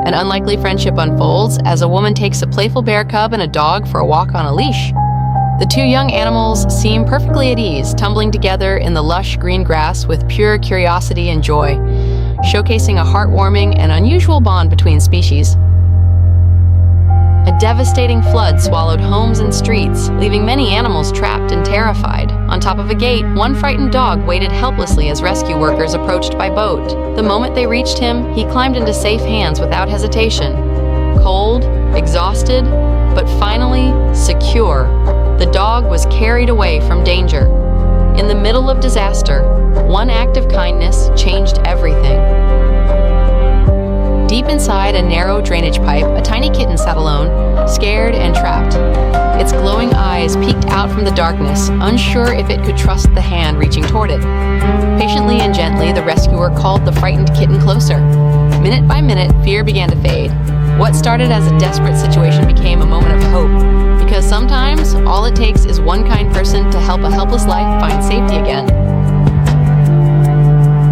An unlikely friendship unfolds as a woman takes a playful bear cub and a dog for a walk on a leash. The two young animals seem perfectly at ease, tumbling together in the lush green grass with pure curiosity and joy, showcasing a heartwarming and unusual bond between species. A devastating flood swallowed homes and streets, leaving many animals trapped and terrified. On top of a gate, one frightened dog waited helplessly as rescue workers approached by boat. The moment they reached him, he climbed into safe hands without hesitation. Cold, exhausted, but finally secure, the dog was carried away from danger. In the middle of disaster, one act of kindness changed everything. Deep inside a narrow drainage pipe, a tiny kitten sat alone, scared and trapped. Its glowing eyes peeked out from the darkness, unsure if it could trust the hand reaching toward it. Patiently and gently, the rescuer called the frightened kitten closer. Minute by minute, fear began to fade. What started as a desperate situation became a moment of hope, because sometimes all it takes is one kind person to help a helpless life find safety again.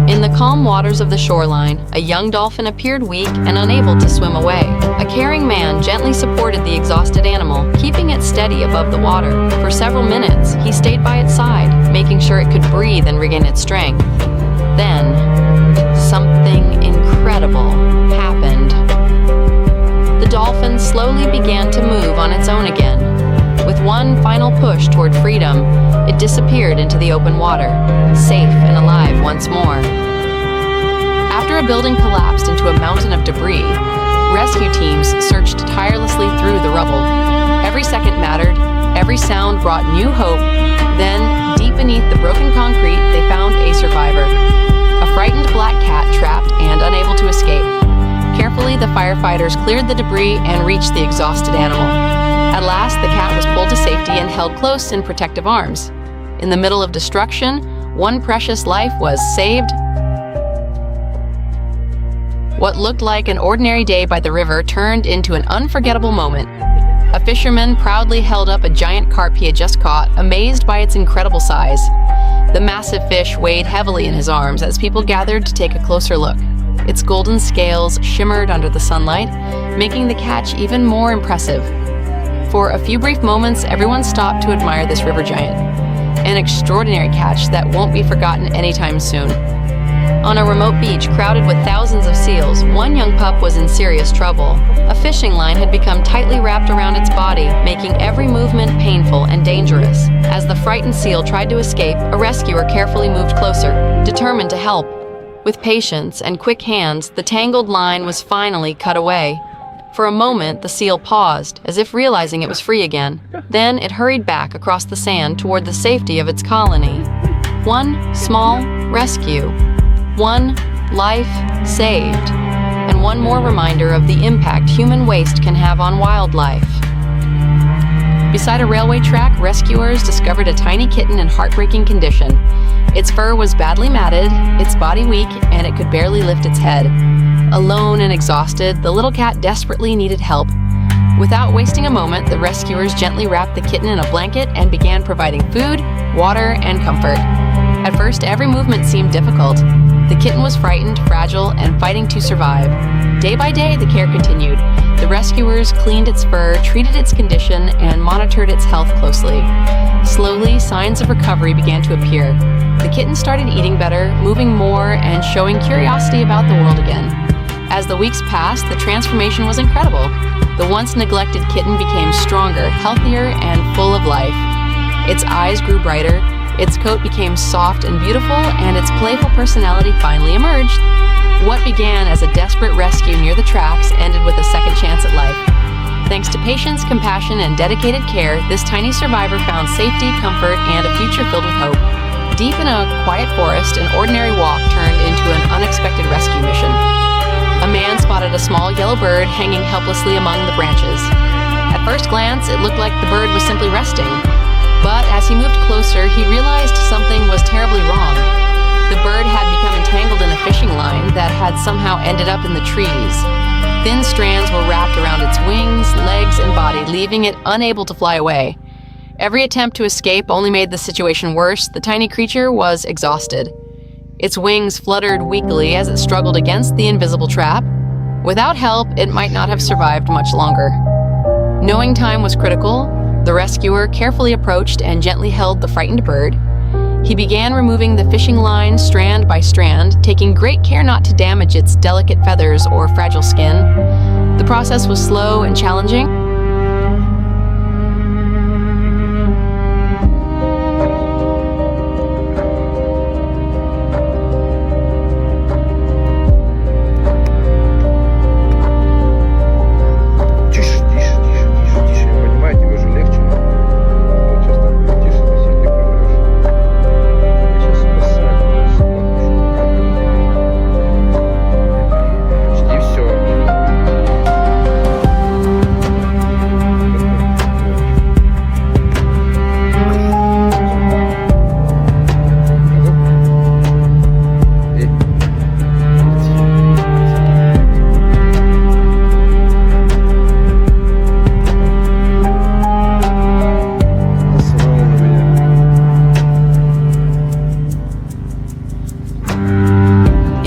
In the calm waters of the shoreline, a young dolphin appeared weak and unable to swim away. A caring man gently supported the exhausted animal, keeping it steady above the water. For several minutes, he stayed by its side, making sure it could breathe and regain its strength. Then, something incredible happened. The dolphin slowly began to move on its own again. With one final push toward freedom, it disappeared into the open water, safe and alive once more. After a building collapsed into a mountain of debris, rescue teams searched tirelessly through the rubble. Every second mattered, every sound brought new hope. Then, deep beneath the broken concrete, they found a survivor. A frightened black cat trapped and unable to escape. Carefully, the firefighters cleared the debris and reached the exhausted animal. At last, the cat was pulled to safety and held close in protective arms. In the middle of destruction, one precious life was saved. What looked like an ordinary day by the river turned into an unforgettable moment. A fisherman proudly held up a giant carp he had just caught, amazed by its incredible size. The massive fish weighed heavily in his arms as people gathered to take a closer look. Its golden scales shimmered under the sunlight, making the catch even more impressive. For a few brief moments, everyone stopped to admire this river giant. An extraordinary catch that won't be forgotten anytime soon. On a remote beach crowded with thousands of seals, one young pup was in serious trouble. A fishing line had become tightly wrapped around its body, making every movement painful and dangerous. As the frightened seal tried to escape, a rescuer carefully moved closer, determined to help. With patience and quick hands, the tangled line was finally cut away. For a moment, the seal paused, as if realizing it was free again. Then it hurried back across the sand toward the safety of its colony. One small rescue. One life saved. And one more reminder of the impact human waste can have on wildlife. Beside a railway track, rescuers discovered a tiny kitten in heartbreaking condition. Its fur was badly matted, its body weak, and it could barely lift its head. Alone and exhausted, the little cat desperately needed help. Without wasting a moment, the rescuers gently wrapped the kitten in a blanket and began providing food, water, and comfort. At first, every movement seemed difficult. The kitten was frightened, fragile, and fighting to survive. Day by day, the care continued. The rescuers cleaned its fur, treated its condition, and monitored its health closely. Slowly, signs of recovery began to appear. The kitten started eating better, moving more, and showing curiosity about the world again. As the weeks passed, the transformation was incredible. The once neglected kitten became stronger, healthier, and full of life. Its eyes grew brighter, its coat became soft and beautiful, and its playful personality finally emerged. What began as a desperate rescue near the tracks ended with a second chance at life. Thanks to patience, compassion, and dedicated care, this tiny survivor found safety, comfort, and a future filled with hope. Deep in a quiet forest, an ordinary walk turned into an unexpected rescue mission. A man spotted a small yellow bird hanging helplessly among the branches. At first glance, it looked like the bird was simply resting. But as he moved closer, he realized something was terribly wrong. The bird had become entangled in a fishing line that had somehow ended up in the trees. Thin strands were wrapped around its wings, legs, and body, leaving it unable to fly away. Every attempt to escape only made the situation worse. The tiny creature was exhausted. Its wings fluttered weakly as it struggled against the invisible trap. Without help, it might not have survived much longer. Knowing time was critical, the rescuer carefully approached and gently held the frightened bird. He began removing the fishing line strand by strand, taking great care not to damage its delicate feathers or fragile skin. The process was slow and challenging.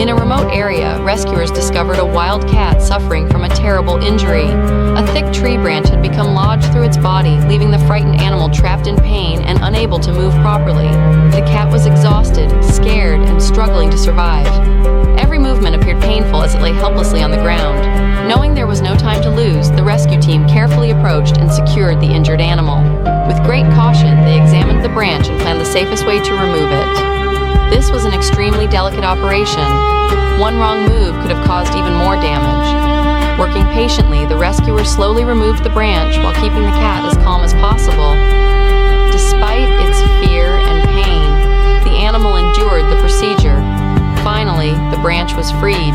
In a remote area, rescuers discovered a wild cat suffering from a terrible injury. A thick tree branch had become lodged through its body, leaving the frightened animal trapped in pain and unable to move properly. The cat was exhausted, scared, and struggling to survive. Every movement appeared painful as it lay helplessly on the ground. Knowing there was no time to lose, the rescue team carefully approached and secured the injured animal. With great caution, they examined the branch and planned the safest way to remove it. This was an extremely delicate operation. One wrong move could have caused even more damage. Working patiently, the rescuers slowly removed the branch while keeping the cat as calm as possible. Despite its fear and pain, the animal endured the procedure. Finally, the branch was freed.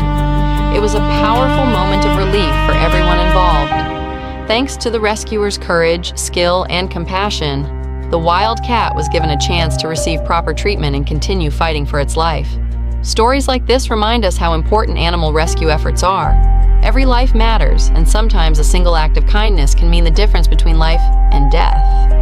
It was a powerful moment of relief for everyone involved. Thanks to the rescuers' courage, skill, and compassion, the wild cat was given a chance to receive proper treatment and continue fighting for its life. Stories like this remind us how important animal rescue efforts are. Every life matters, and sometimes a single act of kindness can mean the difference between life and death.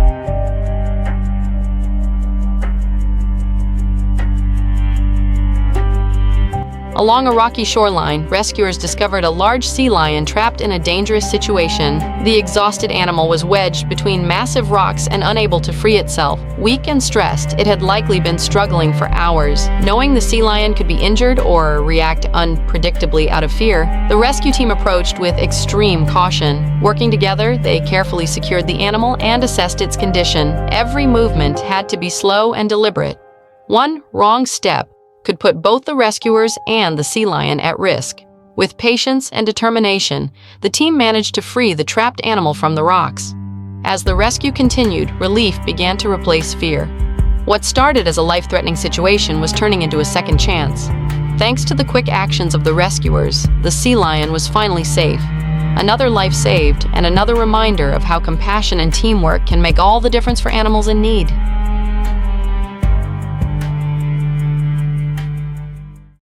Along a rocky shoreline, rescuers discovered a large sea lion trapped in a dangerous situation. The exhausted animal was wedged between massive rocks and unable to free itself. Weak and stressed, it had likely been struggling for hours. Knowing the sea lion could be injured or react unpredictably out of fear, the rescue team approached with extreme caution. Working together, they carefully secured the animal and assessed its condition. Every movement had to be slow and deliberate. One wrong step could put both the rescuers and the sea lion at risk. With patience and determination, the team managed to free the trapped animal from the rocks. As the rescue continued, relief began to replace fear. What started as a life-threatening situation was turning into a second chance. Thanks to the quick actions of the rescuers, the sea lion was finally safe. Another life saved, and another reminder of how compassion and teamwork can make all the difference for animals in need.